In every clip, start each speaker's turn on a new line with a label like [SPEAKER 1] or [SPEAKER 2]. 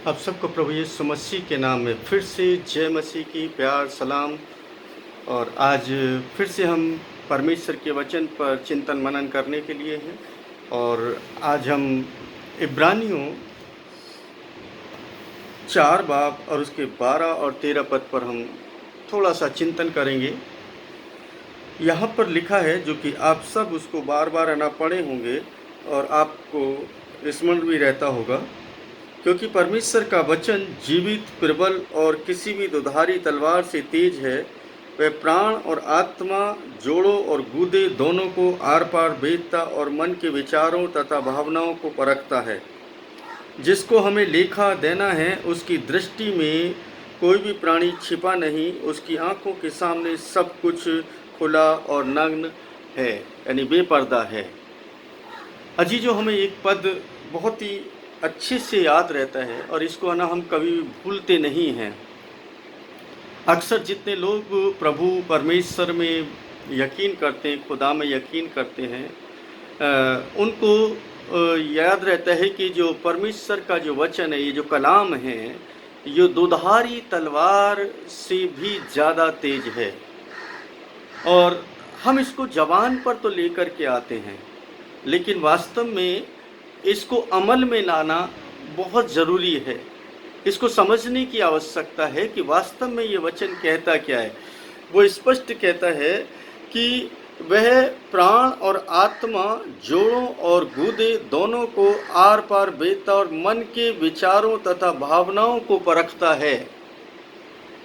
[SPEAKER 1] आप सबको प्रभु यीशु मसीह के नाम में फिर से जय मसीह की प्यार सलाम। और आज फिर से हम परमेश्वर के वचन पर चिंतन मनन करने के लिए हैं। और आज हम इब्रानियों 4 बाब और उसके 12 और 13 पद पर हम थोड़ा सा चिंतन करेंगे। यहाँ पर लिखा है, जो कि आप सब उसको बार बार ना पढ़े होंगे और आपको स्मरण भी रहता होगा, क्योंकि परमेश्वर का वचन जीवित, प्रबल और किसी भी दुधारी तलवार से तेज है। वह प्राण और आत्मा, जोड़ों और गूदे दोनों को आर पार भेदता और मन के विचारों तथा भावनाओं को परखता है। जिसको हमें लेखा देना है, उसकी दृष्टि में कोई भी प्राणी छिपा नहीं। उसकी आंखों के सामने सब कुछ खुला और नग्न है, यानी बेपर्दा है। अजी जो हमें एक पद बहुत ही अच्छे से याद रहता है और इसको ना हम कभी भूलते नहीं हैं। अक्सर जितने लोग प्रभु परमेश्वर में यकीन करते हैं, खुदा में यकीन करते हैं, उनको याद रहता है कि जो परमेश्वर का जो वचन है, ये जो कलाम है, ये दुधारी तलवार से भी ज़्यादा तेज है। और हम इसको ज़बान पर तो लेकर के आते हैं, लेकिन वास्तव में इसको अमल में लाना बहुत ज़रूरी है। इसको समझने की आवश्यकता है कि वास्तव में ये वचन कहता क्या है। वो स्पष्ट कहता है कि वह प्राण और आत्मा, जोड़ों और गूदे दोनों को आर पार भेदता और मन के विचारों तथा भावनाओं को परखता है।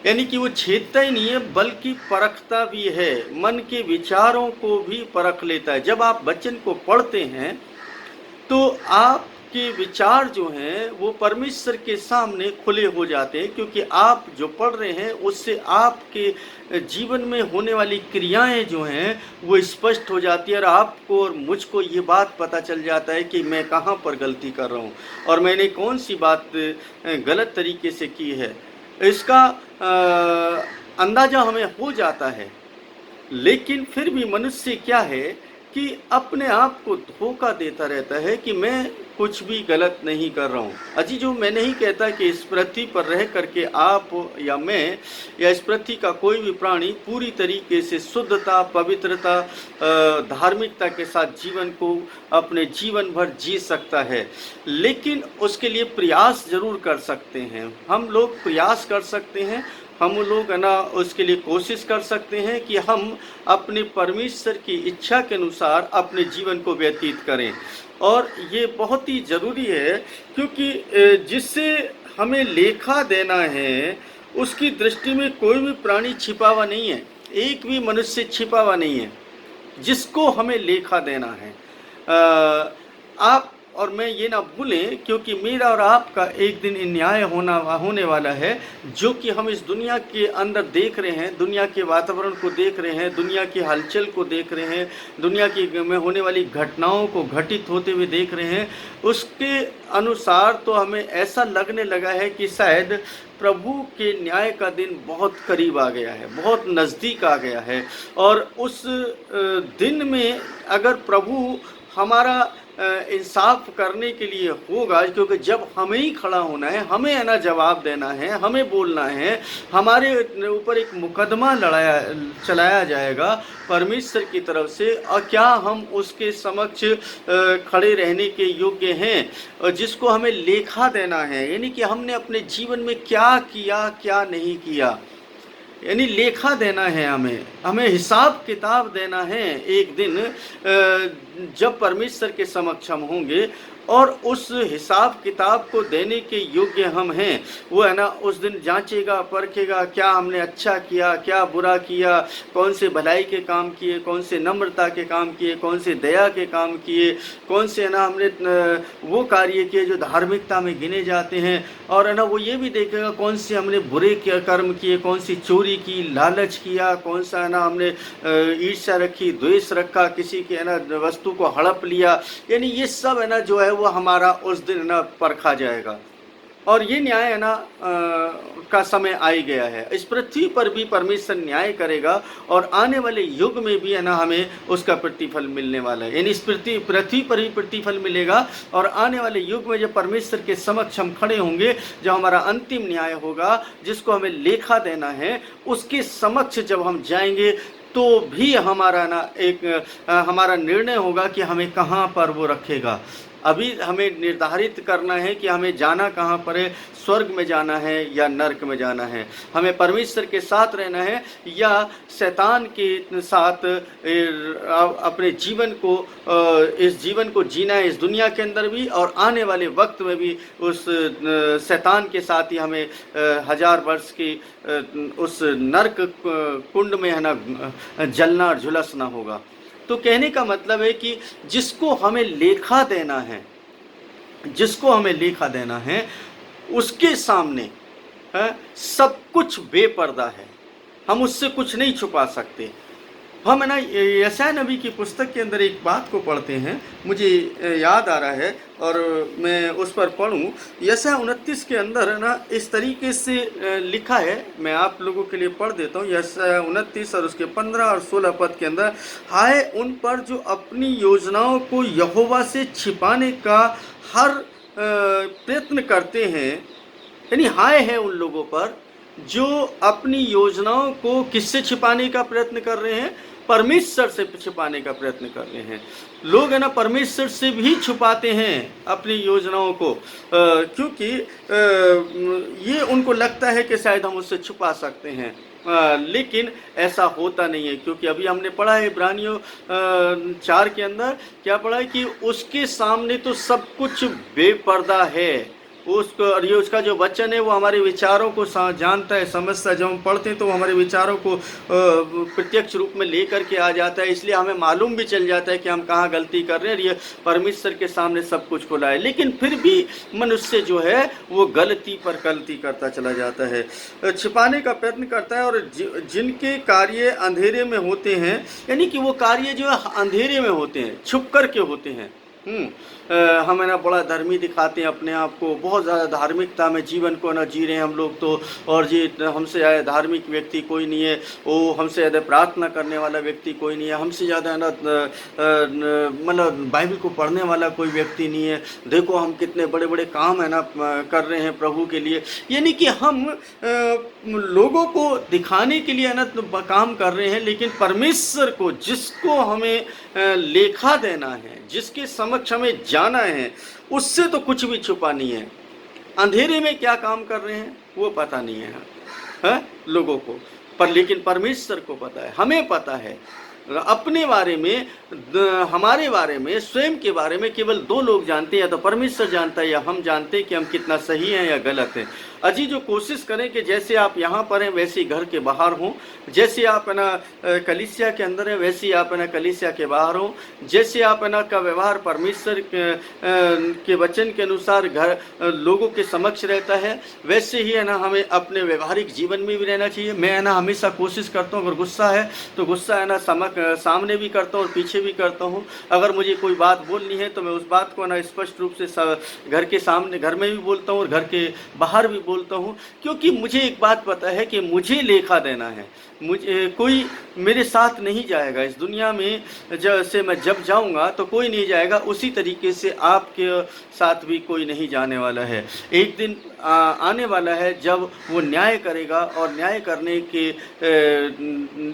[SPEAKER 1] यानी कि वो छेदता ही नहीं है, बल्कि परखता भी है, मन के विचारों को भी परख लेता है। जब आप वचन को पढ़ते हैं तो आपके विचार जो हैं वो परमेश्वर के सामने खुले हो जाते हैं, क्योंकि आप जो पढ़ रहे हैं उससे आपके जीवन में होने वाली क्रियाएं जो हैं वो स्पष्ट हो जाती है। और आपको और मुझको ये बात पता चल जाता है कि मैं कहाँ पर गलती कर रहा हूँ और मैंने कौन सी बात गलत तरीके से की है। इसका अंदाज़ा हमें हो जाता है। लेकिन फिर भी मनुष्य क्या है कि अपने आप को धोखा देता रहता है कि मैं कुछ भी गलत नहीं कर रहा हूँ। अजी जो मैं नहीं कहता कि इस पृथ्वी पर रह करके आप या मैं या इस पृथ्वी का कोई भी प्राणी पूरी तरीके से शुद्धता, पवित्रता, धार्मिकता के साथ जीवन को अपने जीवन भर जी सकता है, लेकिन उसके लिए प्रयास जरूर कर सकते हैं। हम लोग प्रयास कर सकते हैं, हम लोग ना उसके लिए कोशिश कर सकते हैं कि हम अपने परमेश्वर की इच्छा के अनुसार अपने जीवन को व्यतीत करें। और ये बहुत ही ज़रूरी है, क्योंकि जिससे हमें लेखा देना है उसकी दृष्टि में कोई भी प्राणी छिपा हुआ नहीं है, एक भी मनुष्य छिपा हुआ नहीं है जिसको हमें लेखा देना है। आप और मैं ये ना भूलें, क्योंकि मेरा और आपका एक दिन न्याय होने वाला है, जो कि हम इस दुनिया के अंदर देख रहे हैं, दुनिया के वातावरण को देख रहे हैं, दुनिया की हलचल को देख रहे हैं, दुनिया की में होने वाली घटनाओं को घटित होते हुए देख रहे हैं। उसके अनुसार तो हमें ऐसा लगने लगा है कि शायद प्रभु के न्याय का दिन बहुत करीब आ गया है, बहुत नज़दीक आ गया है। और उस दिन में अगर प्रभु हमारा इंसाफ करने के लिए होगा, क्योंकि जब हमें ही खड़ा होना है, हमें है ना जवाब देना है, हमें बोलना है, हमारे ऊपर एक मुकदमा चलाया जाएगा परमेश्वर की तरफ से। और क्या हम उसके समक्ष खड़े रहने के योग्य हैं, और जिसको हमें लेखा देना है, यानी कि हमने अपने जीवन में क्या किया, क्या नहीं किया, यानी लेखा देना है, हमें हिसाब किताब देना है एक दिन, जब परमेश्वर के समक्ष हम होंगे। और उस हिसाब किताब को देने के योग्य हम हैं। वो है ना उस दिन जांचेगा, परखेगा, क्या हमने अच्छा किया, क्या बुरा किया, कौन से भलाई के काम किए, कौन से नम्रता के काम किए, कौन से दया के काम किए, कौन से है ना हमने वो कार्य किए जो धार्मिकता में गिने जाते हैं। और है ना वो ये भी देखेगा कौन से हमने बुरे कर्म किए, कौन सी चोरी की, लालच किया, कौन सा है ना हमने ईर्ष्या रखी, द्वेष रखा, किसी के है ना वस्तु को हड़प लिया। यानी ये सब है ना जो है वो हमारा उस दिन ना परखा जाएगा। और ये न्याय है ना का समय आ ही गया है। इस पृथ्वी पर भी परमेश्वर न्याय करेगा और आने वाले युग में भी है ना हमें उसका प्रतिफल मिलने वाला है। यानी इस पृथ्वी पर ही प्रतिफल मिलेगा और आने वाले युग में जब परमेश्वर के समक्ष हम खड़े होंगे, जब हमारा अंतिम न्याय होगा जिसको हमें लेखा देना है, उसके समक्ष जब हम जाएंगे तो भी हमारा ना एक हमारा निर्णय होगा कि हमें कहाँ पर वो रखेगा। अभी हमें निर्धारित करना है कि हमें जाना कहाँ पर है, स्वर्ग में जाना है या नरक में जाना है, हमें परमेश्वर के साथ रहना है या शैतान के साथ अपने जीवन को इस जीवन को जीना है, इस दुनिया के अंदर भी और आने वाले वक्त में भी उस शैतान के साथ ही हमें 1000 वर्ष की उस नरक कुंड में है ना जलना और झुलसना होगा। तो कहने का मतलब है कि जिसको हमें लेखा देना है, जिसको हमें लेखा देना है उसके सामने सब कुछ बेपर्दा है, हम उससे कुछ नहीं छुपा सकते। हम है ना यशायाह नबी की पुस्तक के अंदर एक बात को पढ़ते हैं, मुझे याद आ रहा है और मैं उस पर पढ़ूं। यशायाह 29 के अंदर है ना इस तरीके से लिखा है, मैं आप लोगों के लिए पढ़ देता हूं। यशायाह 29 और उसके 15 और 16 पद के अंदर, हाय उन पर जो अपनी योजनाओं को यहोवा से छिपाने का हर प्रयत्न करते हैं। यानी हाय है उन लोगों पर जो अपनी योजनाओं को किससे छिपाने का प्रयत्न कर रहे हैं, परमेश्वर से छिपाने का प्रयत्न कर रहे हैं। लोग है ना परमेश्वर से भी छुपाते हैं अपनी योजनाओं को, क्योंकि ये उनको लगता है कि शायद हम उससे छुपा सकते हैं, लेकिन ऐसा होता नहीं है। क्योंकि अभी हमने पढ़ा है इब्रानियों 4 के अंदर क्या पढ़ा है कि उसके सामने तो सब कुछ बेपर्दा है। उसको और ये उसका जो वचन है वो हमारे विचारों को जानता है, समझता है। जब हम पढ़ते हैं तो हमारे विचारों को प्रत्यक्ष रूप में लेकर के आ जाता है, इसलिए हमें मालूम भी चल जाता है कि हम कहाँ गलती कर रहे हैं। ये परमेश्वर के सामने सब कुछ खुला है, लेकिन फिर भी मनुष्य जो है वो गलती पर गलती करता चला जाता है, छिपाने का प्रयत्न करता है। और जिनके कार्य अंधेरे में होते हैं, यानी कि वो कार्य जो है अंधेरे में होते हैं, छुप कर के होते हैं। हम है ना बड़ा धर्मी दिखाते हैं अपने आप को, बहुत ज़्यादा धार्मिकता में जीवन को ना जी रहे हैं हम लोग तो, और ये हमसे ज़्यादा धार्मिक व्यक्ति कोई नहीं है, वो हमसे ज़्यादा प्रार्थना करने वाला व्यक्ति कोई नहीं है, हमसे ज़्यादा है ना मतलब बाइबल को पढ़ने वाला कोई व्यक्ति नहीं है। देखो हम कितने बड़े बड़े काम है ना कर रहे हैं प्रभु के लिए। यानी कि हम लोगों को दिखाने के लिए है ना काम कर रहे हैं, लेकिन परमेश्वर को जिसको हमें लेखा देना है, जिसके समक्ष हमें जाना है, उससे तो कुछ भी छुपा नहीं है। अंधेरे में क्या काम कर रहे हैं वो पता नहीं है लोगों को, पर लेकिन परमेश्वर को पता है, हमें पता है। अपने बारे में, हमारे बारे में, स्वयं के बारे में केवल 2 लोग जानते हैं, या तो परमेश्वर जानता है या हम जानते हैं कि हम कितना सही हैं या गलत हैं। अजी जो कोशिश करें कि जैसे आप यहाँ पर हैं वैसे घर के बाहर हों, जैसे आप है ना कलीसिया के अंदर हैं वैसे आप है ना कलीसिया के बाहर हों, जैसे आप है ना का व्यवहार परमेश्वर के वचन के अनुसार घर लोगों के समक्ष रहता है, वैसे ही है ना हमें अपने व्यवहारिक जीवन में भी रहना चाहिए। मैं है ना हमेशा कोशिश करता हूँ, अगर गुस्सा है तो गुस्सा है ना सामने भी करता हूँ और पीछे भी करता हूँ। अगर मुझे कोई बात बोलनी है तो मैं उस बात को ना स्पष्ट रूप से घर के सामने, घर में भी बोलता हूँ और घर के बाहर भी बोलता हूँ, क्योंकि मुझे एक बात पता है कि मुझे लेखा देना है। मुझे कोई मेरे साथ नहीं जाएगा इस दुनिया में, जैसे मैं जब जाऊंगा तो कोई नहीं जाएगा, उसी तरीके से आपके साथ भी कोई नहीं जाने वाला है। एक दिन आने वाला है जब वो न्याय करेगा, और न्याय करने के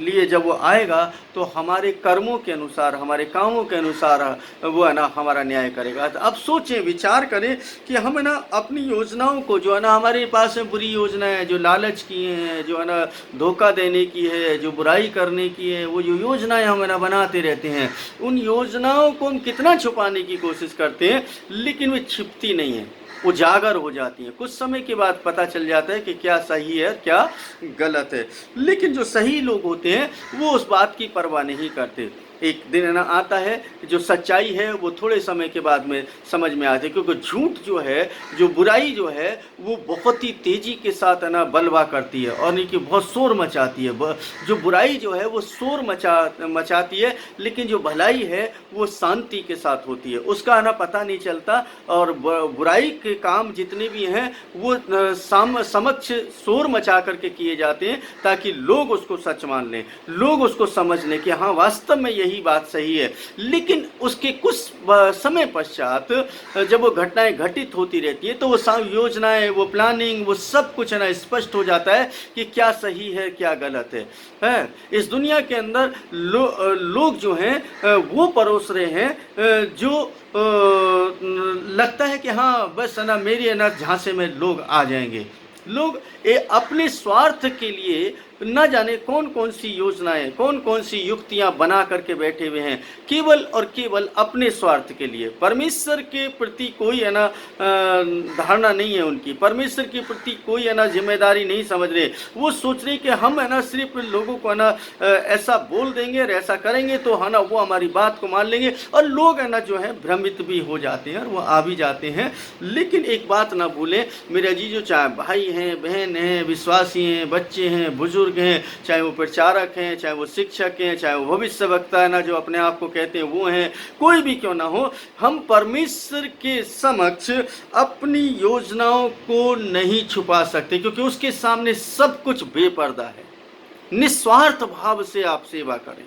[SPEAKER 1] लिए जब वो आएगा तो हमारे कर्मों के अनुसार, हमारे कामों के अनुसार वो है ना हमारा न्याय करेगा। तो अब सोचें, विचार करें कि हम है ना अपनी योजनाओं को, जो है ना हमारे पास में बुरी योजनाएं, जो लालच की हैं, जो है ना धोखा देने की है, जो बुराई करने की है, वो जो योजनाएं हम है ना बनाते रहते हैं, उन योजनाओं को हम कितना छुपाने की कोशिश करते हैं, लेकिन वे छिपती नहीं है, उजागर हो जाती है। कुछ समय के बाद पता चल जाता है कि क्या सही है क्या गलत है। लेकिन जो सही लोग होते हैं वो उस बात की परवाह नहीं करते। एक दिन ना आता है जो सच्चाई है वो थोड़े समय के बाद में समझ में आती है, क्योंकि झूठ जो है, जो बुराई जो है, वो बहुत ही तेज़ी के साथ है ना बलवा करती है और नहीं कि बहुत शोर मचाती है। जो बुराई जो है वो शोर मचाती है, लेकिन जो भलाई है वो शांति के साथ होती है, उसका है ना पता नहीं चलता। और बुराई के काम जितने भी हैं वो समक्ष शोर मचा करके किए जाते हैं, ताकि लोग उसको सच मान लें, लोग उसको समझ लें कि हाँ वास्तव में यही बात सही है। लेकिन उसके कुछ समय पश्चात जब वो घटनाएं घटित होती रहती है तो वो योजनाएं, वो प्लानिंग, वो सब कुछ है ना स्पष्ट हो जाता है कि क्या सही है क्या गलत है। इस दुनिया के अंदर लोग जो हैं वो परोस रहे हैं जो लगता है कि हाँ बस है ना मेरी है ना झांसे में लोग आ जाएंगे। लोग अपने स्वार्थ के लिए न जाने कौन कौन सी योजनाएं, कौन कौन सी युक्तियां बना करके बैठे हुए हैं, केवल और केवल अपने स्वार्थ के लिए। परमेश्वर के प्रति कोई है ना धारणा नहीं है उनकी, परमेश्वर के प्रति कोई है ना जिम्मेदारी नहीं समझ रहे। वो सोच रहे कि हम है ना सिर्फ लोगों को है ना ऐसा बोल देंगे और ऐसा करेंगे तो है ना वो हमारी बात को मान लेंगे, और लोग है ना जो है भ्रमित भी हो जाते हैं और वो आ भी जाते हैं। लेकिन एक बात ना भूलें मेरे अजीजों, चाहे भाई हैं, बहन हैं, विश्वासी हैं, बच्चे हैं, बुजुर्ग हैं, चाहे वो प्रचारक हैं, चाहे वो शिक्षक हैं, चाहे वो भविष्य वक्ता है ना जो अपने आप को कहते हैं वो हैं, कोई भी क्यों ना हो, हम परमेश्वर के समक्ष अपनी योजनाओं को नहीं छुपा सकते, क्योंकि उसके सामने सब कुछ बेपर्दा है। निस्वार्थ भाव से आप सेवा करें,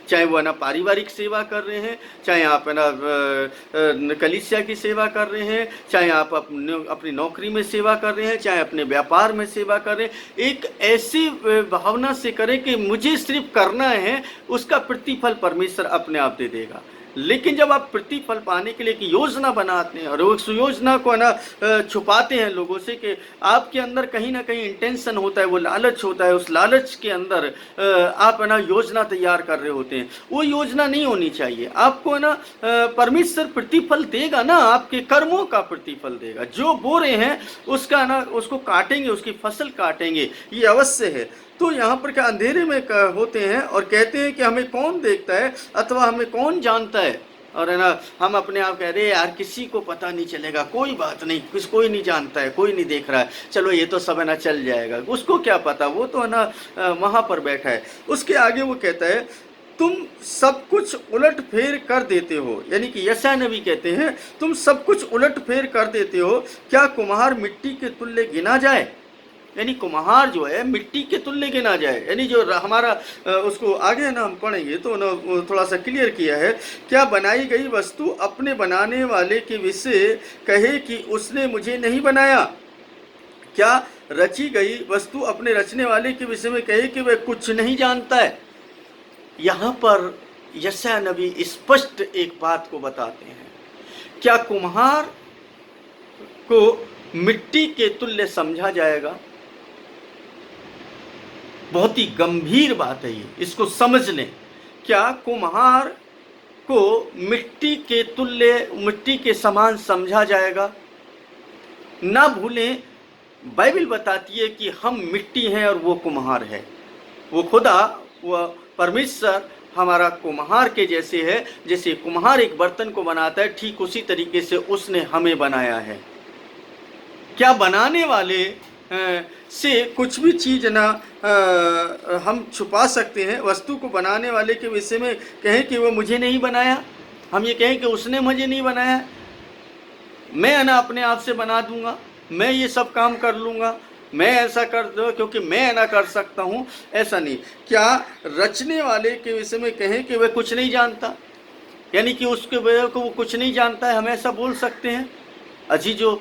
[SPEAKER 1] चाहे वो है ना पारिवारिक सेवा कर रहे हैं, चाहे आप है ना कलीसिया की सेवा कर रहे हैं, चाहे आप अपनी नौकरी में सेवा कर रहे हैं, चाहे अपने व्यापार में सेवा कर रहे हैं। एक ऐसी भावना से करें कि मुझे सिर्फ करना है, उसका प्रतिफल परमेश्वर अपने आप दे देगा। लेकिन जब आप प्रतिफल पाने के लिए एक योजना बनाते हैं और उस योजना को ना छुपाते हैं लोगों से, कि आपके अंदर कहीं ना कहीं इंटेंशन होता है, वो लालच होता है, उस लालच के अंदर आप है ना योजना तैयार कर रहे होते हैं, वो योजना नहीं होनी चाहिए। आपको है ना परमेश्वर प्रतिफल देगा ना, आपके कर्मों का प्रतिफल देगा। जो बो रहे हैं उसका ना उसको काटेंगे, उसकी फसल काटेंगे, ये अवश्य है। तो यहाँ पर क्या अंधेरे में होते हैं और कहते हैं कि हमें कौन देखता है अथवा हमें कौन जानता है, और है ना हम अपने आप कह रहे हैं यार किसी को पता नहीं चलेगा, कोई बात नहीं, कोई नहीं जानता है, कोई नहीं देख रहा है, चलो ये तो सब है ना चल जाएगा। उसको क्या पता, वो तो है ना वहाँ पर बैठा है। उसके आगे वो कहता है तुम सब कुछ उलट फेर कर देते हो, यानी कि यशायाह नबी कहते हैं तुम सब कुछ उलट फेर कर देते हो, क्या कुम्हार मिट्टी के तुल्य गिना जाए। यानी कुम्हार जो है मिट्टी के तुल्य गिना जाए, यानी जो हमारा उसको आगे ना हम पढ़ेंगे तो ना थोड़ा सा क्लियर किया है। क्या बनाई गई वस्तु अपने बनाने वाले के विषय कहे कि उसने मुझे नहीं बनाया, क्या रची गई वस्तु अपने रचने वाले के विषय में कहे कि वह कुछ नहीं जानता है। यहाँ पर यशायाह नबी स्पष्ट एक बात को बताते हैं, क्या कुम्हार को मिट्टी के तुल्य समझा जाएगा। बहुत ही गंभीर बात है ये, इसको समझ लें। क्या कुम्हार को मिट्टी के तुल्य, मिट्टी के समान समझा जाएगा। ना भूलें बाइबल बताती है कि हम मिट्टी हैं और वो कुम्हार है। वो खुदा, वो परमेश्वर हमारा कुम्हार के जैसे है। जैसे कुम्हार एक बर्तन को बनाता है, ठीक उसी तरीके से उसने हमें बनाया है। क्या बनाने वाले से कुछ भी चीज़ ना हम छुपा सकते हैं। वस्तु को बनाने वाले के विषय में कहें कि वो मुझे नहीं बनाया, हम ये कहें कि उसने मुझे नहीं बनाया, मैं ना अपने आप से बना दूंगा, मैं ये सब काम कर लूँगा, मैं ऐसा कर दो क्योंकि मैं ना कर सकता हूँ, ऐसा नहीं। क्या रचने वाले के विषय में कहें कि वह कुछ नहीं जानता, यानी कि उसके वजह को वो कुछ नहीं जानता है, हम ऐसा बोल सकते हैं। अजीजों,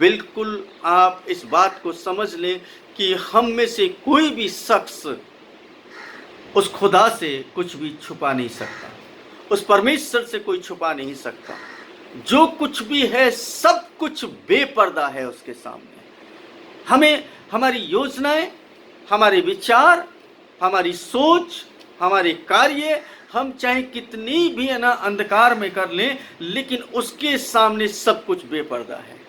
[SPEAKER 1] बिल्कुल आप इस बात को समझ लें कि हम में से कोई भी शख्स उस खुदा से कुछ भी छुपा नहीं सकता, उस परमेश्वर से कोई छुपा नहीं सकता। जो कुछ भी है सब कुछ बेपर्दा है उसके सामने। हमें हमारी योजनाएं, हमारे विचार, हमारी सोच, हमारे कार्य, हम चाहे कितनी भी है ना अंधकार में कर लें, लेकिन उसके सामने सब कुछ बेपर्दा है।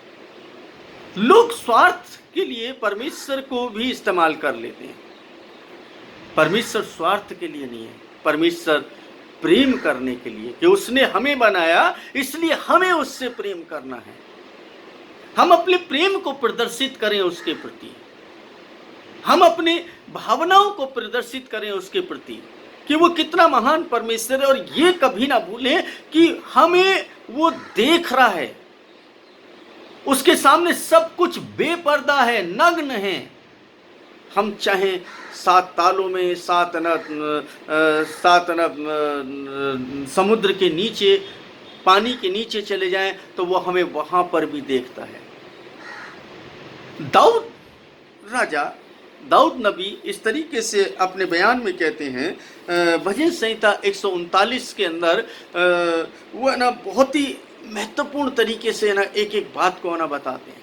[SPEAKER 1] लोग स्वार्थ के लिए परमेश्वर को भी इस्तेमाल कर लेते हैं। परमेश्वर स्वार्थ के लिए नहीं है, परमेश्वर प्रेम करने के लिए कि उसने हमें बनाया, इसलिए हमें उससे प्रेम करना है। हम अपने प्रेम को प्रदर्शित करें उसके प्रति, हम अपने भावनाओं को प्रदर्शित करें उसके प्रति कि वो कितना महान परमेश्वर है। और ये कभी ना भूलें कि हमें वो देख रहा है, उसके सामने सब कुछ बेपर्दा है, नग्न है। हम चाहे 7 तालों में, 7 समुद्र के नीचे, पानी के नीचे चले जाएं तो वो हमें वहां पर भी देखता है। दाऊद नबी इस तरीके से अपने बयान में कहते हैं, भजन संहिता 139 के अंदर वो है ना बहुत ही महत्वपूर्ण तरीके से ना एक एक बात को ना बताते हैं।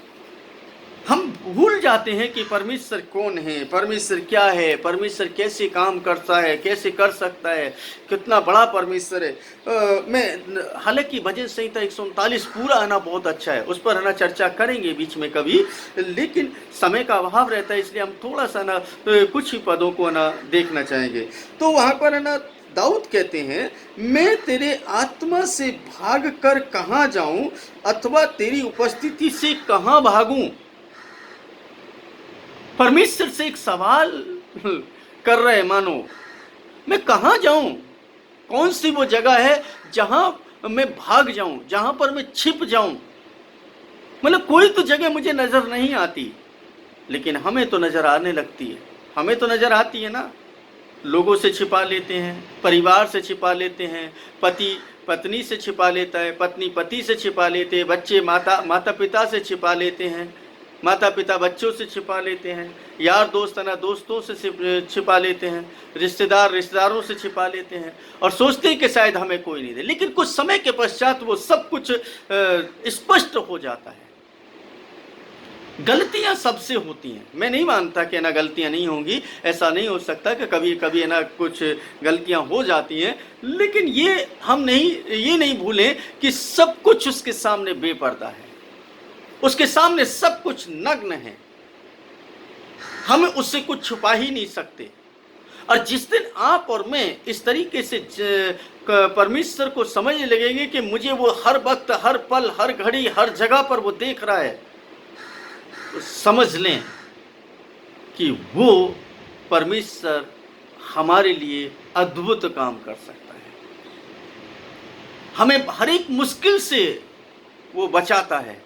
[SPEAKER 1] हम भूल जाते हैं कि परमेश्वर कौन है, परमेश्वर क्या है, परमेश्वर कैसे काम करता है, कैसे कर सकता है, कितना बड़ा परमेश्वर है। मैं हालांकि भजन संहिता 139 पूरा है ना बहुत अच्छा है, उस पर है ना चर्चा करेंगे बीच में कभी, लेकिन समय का अभाव रहता है, इसलिए हम थोड़ा सा ना कुछ ही पदों को ना देखना चाहेंगे। तो वहाँ पर है ना दाऊद कहते हैं, मैं तेरे आत्मा से भाग कर कहाँ जाऊं, अथवा तेरी उपस्थिति से कहाँ भागूं। परमेश्वर से एक सवाल कर रहे, मानो मैं कहाँ जाऊं, कौन सी वो जगह है जहां मैं भाग जाऊं, जहां पर मैं छिप जाऊं। मतलब कोई तो जगह मुझे नजर नहीं आती, लेकिन हमें तो नजर आने लगती है, हमें तो नजर आती है ना। लोगों से छिपा लेते हैं, परिवार से छिपा लेते हैं, पति पत्नी से छिपा लेता है, पत्नी पति से छिपा लेते हैं, बच्चे माता पिता से छिपा लेते हैं, माता पिता बच्चों से छिपा लेते हैं, यार दोस्त ना दोस्तों से छिपा लेते हैं, रिश्तेदार रिश्तेदारों से छिपा लेते हैं, और सोचते हैं कि शायद हमें कोई नहीं दे। लेकिन कुछ समय के पश्चात वो सब कुछ स्पष्ट हो जाता है। गलतियां सबसे होती हैं, मैं नहीं मानता कि ना गलतियां नहीं होंगी, ऐसा नहीं हो सकता कि कभी कभी ना कुछ गलतियां हो जाती हैं, लेकिन ये नहीं भूलें कि सब कुछ उसके सामने बेपर्दा है, उसके सामने सब कुछ नग्न है, हम उससे कुछ छुपा ही नहीं सकते। और जिस दिन आप और मैं इस तरीके से परमेश्वर को समझने लगेंगे कि मुझे वो हर वक्त, हर पल, हर घड़ी, हर जगह पर वो देख रहा है, तो समझ लें कि वो परमेश्वर हमारे लिए अद्भुत काम कर सकता है। हमें हर एक मुश्किल से वो बचाता है,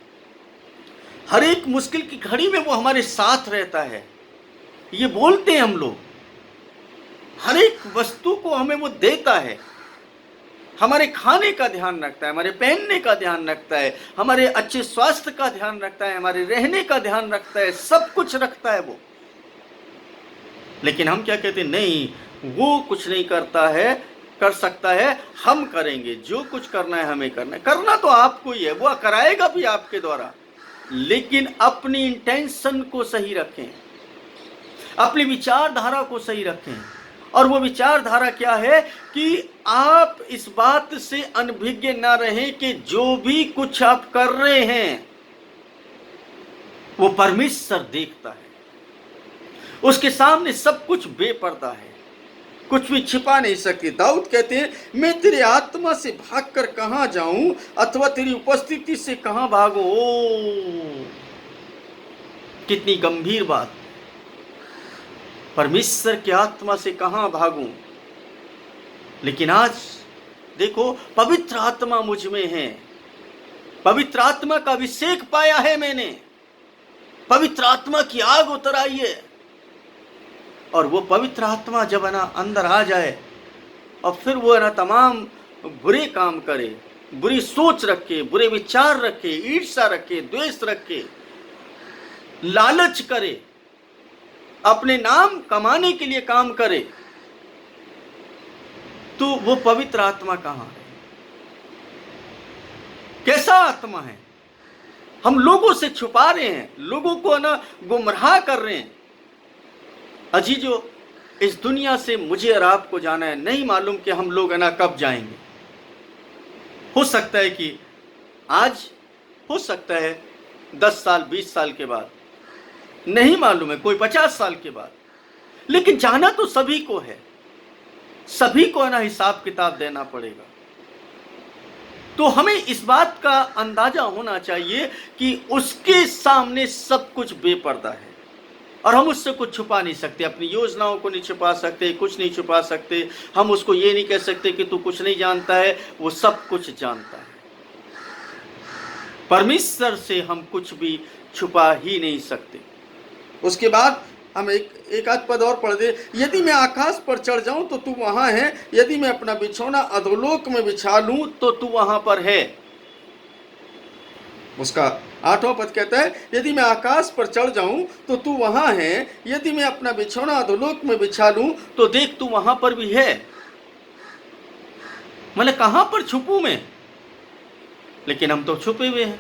[SPEAKER 1] हर एक मुश्किल की घड़ी में वो हमारे साथ रहता है। ये बोलते हैं हम लोग, हर एक वस्तु को हमें वो देता है, हमारे खाने का ध्यान रखता है, हमारे पहनने का ध्यान रखता है, हमारे अच्छे स्वास्थ्य का ध्यान रखता है, हमारे रहने का ध्यान रखता है, सब कुछ रखता है वो। लेकिन हम क्या कहते हैं, नहीं, वो कुछ नहीं करता है, कर सकता है, हम करेंगे, जो कुछ करना है हमें करना है। करना तो आपको ही है, वो कराएगा भी आपके द्वारा, लेकिन अपनी इंटेंशन को सही रखें, अपनी विचारधारा को सही रखें। और वो विचारधारा क्या है कि आप इस बात से अनभिज्ञ ना रहें कि जो भी कुछ आप कर रहे हैं वो परमेश्वर देखता है, उसके सामने सब कुछ बेपर्दा है, कुछ भी छिपा नहीं सकती। दाऊद कहते हैं, मैं तेरे आत्मा से भागकर कहां जाऊं, अथवा तेरी उपस्थिति से कहां भागूं। ओ, कितनी गंभीर बात। परमेश्वर की आत्मा से कहां भागूं। लेकिन आज देखो, पवित्र आत्मा मुझ में है, पवित्र आत्मा का अभिषेक पाया है मैंने, पवित्र आत्मा की आग उतर आई है। और वो पवित्र आत्मा जब है ना अंदर आ जाए और फिर वो है ना तमाम बुरे काम करे, बुरी सोच रखे, बुरे विचार रखे, ईर्ष्या रखे, द्वेष रखे, लालच करे, अपने नाम कमाने के लिए काम करे, तो वो पवित्र आत्मा कहां है? कैसा आत्मा है? हम लोगों से छुपा रहे हैं, लोगों को ना गुमराह कर रहे हैं। अजीजों, इस दुनिया से मुझे और आपको जाना है, नहीं मालूम कि हम लोग है ना कब जाएंगे। हो सकता है कि आज, हो सकता है 10 साल 20 साल के बाद, नहीं मालूम है, कोई 50 साल के बाद, लेकिन जाना तो सभी को है। सभी को ना हिसाब किताब देना पड़ेगा। तो हमें इस बात का अंदाजा होना चाहिए कि उसके सामने सब कुछ बेपर्दा है और हम उससे कुछ छुपा नहीं सकते, अपनी योजनाओं को नहीं छुपा सकते, कुछ नहीं छुपा सकते। हम उसको ये नहीं कह सकते कि तू कुछ नहीं जानता है, वो सब कुछ जानता है। परमेश्वर से हम कुछ भी छुपा ही नहीं सकते। उसके बाद हम एक आध पद और पढ़ दे। यदि मैं आकाश पर चढ़ जाऊं तो तू वहां है, यदि मैं अपना बिछौना अधोलोक में बिछा लूं तो तू वहां पर है। उसका 8वां पद कहता है, यदि मैं आकाश पर चढ़ जाऊं तो तू वहां है, यदि मैं अपना बिछौना अधोलोक में बिछा लूं तो देख तू वहां पर भी है। मतलब कहां पर छुपूं मैं? लेकिन हम तो छुपे हुए हैं।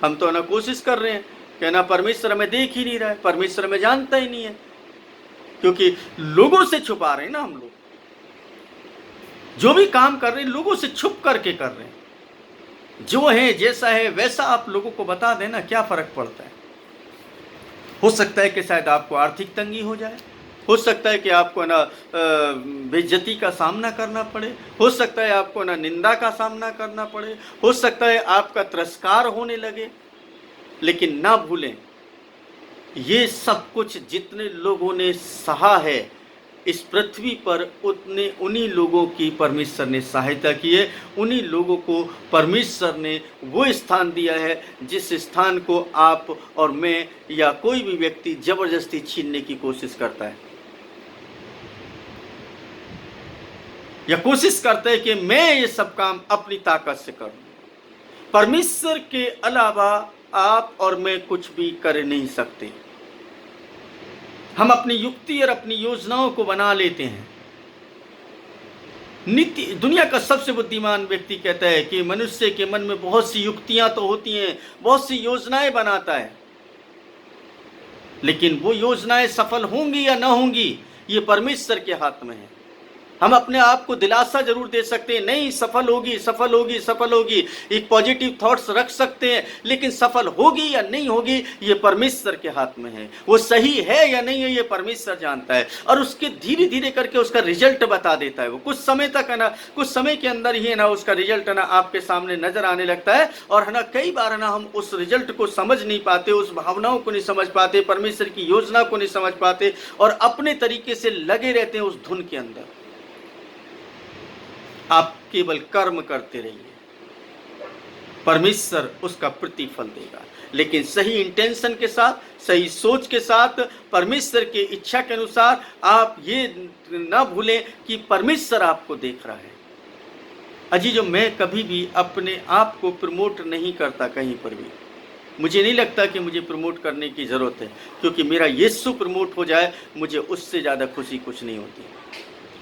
[SPEAKER 1] हम तो ना कोशिश कर रहे हैं कि ना परमेश्वर हमें देख ही नहीं रहा है, परमेश्वर हमें जानता ही नहीं है, क्योंकि लोगों से छुपा रहे हैं ना। हम लोग जो भी काम कर रहे हैं लोगों से छुप करके कर रहे हैं। जो है जैसा है वैसा आप लोगों को बता देना, क्या फर्क पड़ता है? हो सकता है कि शायद आपको आर्थिक तंगी हो जाए, हो सकता है कि आपको ना बेइज्जती का सामना करना पड़े, हो सकता है आपको ना निंदा का सामना करना पड़े, हो सकता है आपका तिरस्कार होने लगे। लेकिन ना भूलें, ये सब कुछ जितने लोगों ने सहा है इस पृथ्वी पर, उतने उन्हीं लोगों की परमेश्वर ने सहायता की है। उन्हीं लोगों को परमेश्वर ने वो स्थान दिया है जिस स्थान को आप और मैं या कोई भी व्यक्ति जबरदस्ती छीनने की कोशिश करता है, या कोशिश करता है कि मैं ये सब काम अपनी ताकत से करूं। परमेश्वर के अलावा आप और मैं कुछ भी कर नहीं सकते। हम अपनी युक्ति और अपनी योजनाओं को बना लेते हैं। नीति दुनिया का सबसे बुद्धिमान व्यक्ति कहता है कि मनुष्य के मन में बहुत सी युक्तियां तो होती हैं, बहुत सी योजनाएं बनाता है, लेकिन वो योजनाएं सफल होंगी या ना होंगी ये परमेश्वर के हाथ में है। हम अपने आप को दिलासा जरूर दे सकते हैं, नहीं सफल होगी, सफल होगी, सफल होगी, एक पॉजिटिव थॉट्स रख सकते हैं, लेकिन सफल होगी या नहीं होगी ये परमेश्वर के हाथ में है। वो सही है या नहीं है ये परमेश्वर जानता है, और उसके धीरे धीरे करके उसका रिजल्ट बता देता है। वो कुछ समय तक है ना, कुछ समय के अंदर ही है ना उसका रिजल्ट है ना आपके सामने नजर आने लगता है। और है ना कई बार है ना हम उस रिजल्ट को समझ नहीं पाते, उस भावनाओं को नहीं समझ पाते, परमेश्वर की योजना को नहीं समझ पाते, और अपने तरीके से लगे रहते हैं उस धुन के अंदर। आप केवल कर्म करते रहिए, परमेश्वर उसका प्रतिफल देगा। लेकिन सही इंटेंशन के साथ, सही सोच के साथ, परमेश्वर की इच्छा के अनुसार आप ये ना भूलें कि परमेश्वर आपको देख रहा है। अजीजों, मैं कभी भी अपने आप को प्रमोट नहीं करता कहीं पर भी। मुझे नहीं लगता कि मुझे प्रमोट करने की ज़रूरत है, क्योंकि मेरा यीशु प्रमोट हो जाए मुझे उससे ज़्यादा खुशी कुछ नहीं होती।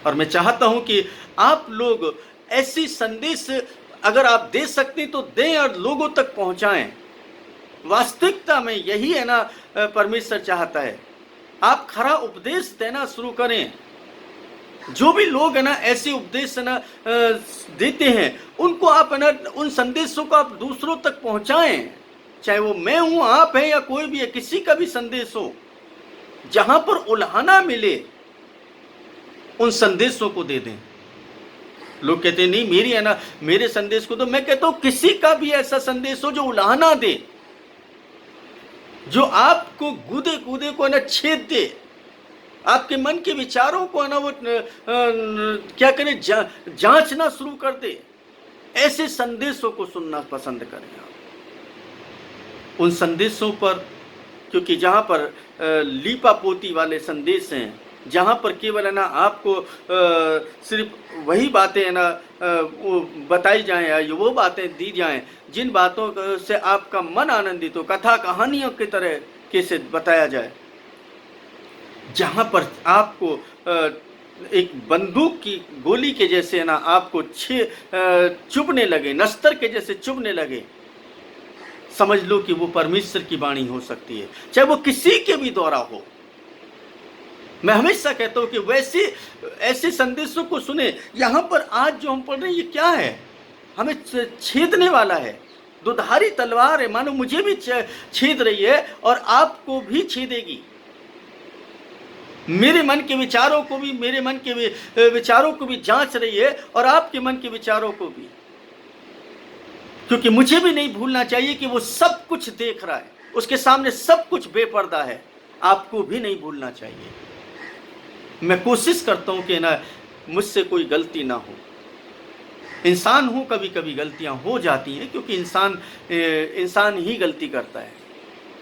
[SPEAKER 1] और मैं चाहता हूं कि आप लोग ऐसी संदेश अगर आप दे सकते तो दें और लोगों तक पहुंचाएं। वास्तविकता में यही है ना परमेश्वर चाहता है। आप खरा उपदेश देना शुरू करें। जो भी लोग है ना ऐसे उपदेश है ना देते हैं, उनको आप है ना उन संदेशों को आप दूसरों तक पहुंचाएं। चाहे वो मैं हूं, आप है, या कोई भी है, किसी का भी संदेश हो, जहां पर उल्हाना मिले उन संदेशों को दे दें। लोग कहते हैं नहीं मेरी है ना मेरे संदेश को, तो मैं कहता हूं किसी का भी ऐसा संदेश हो जो उल्हाना दे, जो आपको कूदे कूदे को ना छेद दे, आपके मन के विचारों को ना वो क्या करें जांचना शुरू कर दे। ऐसे संदेशों को सुनना पसंद करें आप। उन संदेशों पर, क्योंकि जहां पर लीपा पोती वाले संदेश हैं, जहाँ पर केवल है ना आपको सिर्फ वही बातें है ना वो बताई जाएं, या वो बातें दी जाएं जिन बातों से आपका मन आनंदित हो, कथा कहानियों की तरह कैसे बताया जाए, जहाँ पर आपको एक बंदूक की गोली के जैसे है ना आपको चुभने लगे, नस्तर के जैसे चुभने लगे, समझ लो कि वो परमेश्वर की वाणी हो सकती है, चाहे वो किसी के भी द्वारा हो। मैं हमेशा कहता हूं कि वैसे ऐसे संदेशों को सुने। यहां पर आज जो हम पढ़ रहे हैं ये क्या है? हमें छेदने वाला है, दुधारी तलवार है, मानो मुझे भी छेद रही है और आपको भी छेदेगी। मेरे मन के विचारों को भी, मेरे मन के विचारों को भी जांच रही है और आपके मन के विचारों को भी, क्योंकि मुझे भी नहीं भूलना चाहिए कि वो सब कुछ देख रहा है, उसके सामने सब कुछ बेपर्दा है। आपको भी नहीं भूलना चाहिए। मैं कोशिश करता हूं कि ना मुझसे कोई गलती ना हो। इंसान हूं, कभी कभी गलतियां हो जाती हैं, क्योंकि इंसान ही गलती करता है।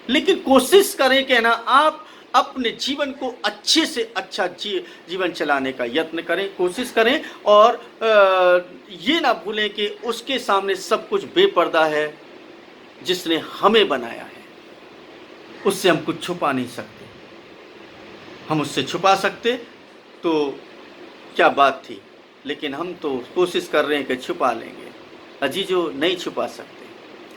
[SPEAKER 1] लेकिन कोशिश करें कि ना आप अपने जीवन को अच्छे से अच्छा जीवन चलाने का यत्न करें, कोशिश करें। और ये ना भूलें कि उसके सामने सब कुछ बेपर्दा है, जिसने हमें बनाया है। उससे हम कुछ छुपा नहीं सकते। हम उससे छुपा सकते तो क्या बात थी, लेकिन हम तो कोशिश कर रहे हैं कि छुपा लेंगे। अजीजों, नहीं छुपा सकते।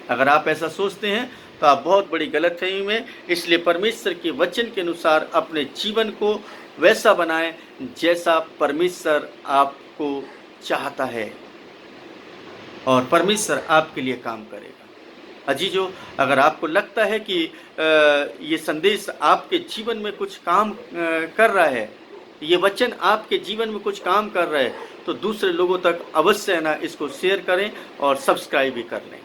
[SPEAKER 1] अगर आप ऐसा सोचते हैं तो आप बहुत बड़ी गलतफहमी में। इसलिए परमेश्वर के वचन के अनुसार अपने जीवन को वैसा बनाएं जैसा परमेश्वर आपको चाहता है, और परमेश्वर आपके लिए काम करेगा। अजीजों, अगर आपको लगता है कि ये संदेश आपके जीवन में कुछ काम कर रहा है, ये वचन आपके जीवन में कुछ काम कर रहा है, तो दूसरे लोगों तक अवश्य ना इसको शेयर करें और सब्सक्राइब भी कर लें।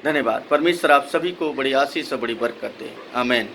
[SPEAKER 1] धन्यवाद। परमेश्वर आप सभी को बड़ी आशीष और बड़ी बरकत दे। आमीन।